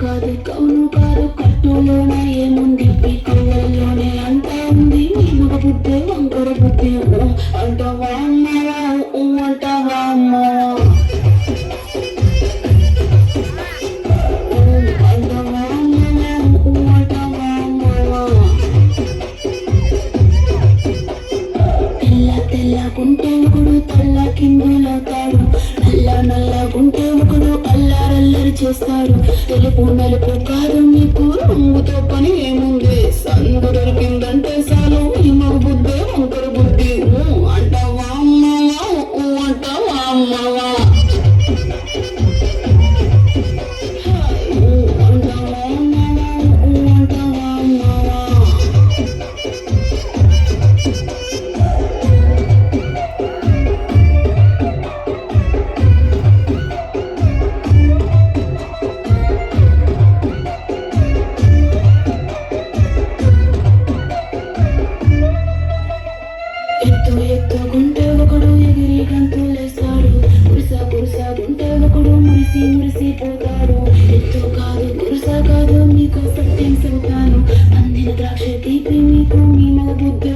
కాదు కౌను కాదు కట్టులోన ఏముంది ఈ కళ్ళల్లోనే అంతా ఉంది నీ మగ బుద్ధి వంకర బుద్ధి అంటావా అమ్మవా అంటావా అమ్మవా అంటావా అమ్మవా అంటావా అమ్మవా తెల్ల తెల్లగుంటే ఒకడు తెల్ల కిందులవుతాడు నల్లగుంటే ఒకడు అల్లారల్లరి చేస్తాడు తెలుపు నలుపు కాదు మీకు రంగుతో పని ఏముంది సందు దొరికిందంటే చాలు ఈ మగ బుద్ధి వంకర బుద్ధి అంటావా అమ్మవా అంటావా అమ్మవా అంటావా అమ్మవా అంటావా అమ్మవా ఎత్తుగుంటే ఒకడు ఎగిరి గంతులేస్తాడు కురుసగుంటే ఒకడు మురిసిపోతాడు ఎత్తు కాదు కురుస కాదు మీకు సత్యం చెబుతాను అందిన ద్రాక్ష తీపి మీకు మీ మగ బుద్ధి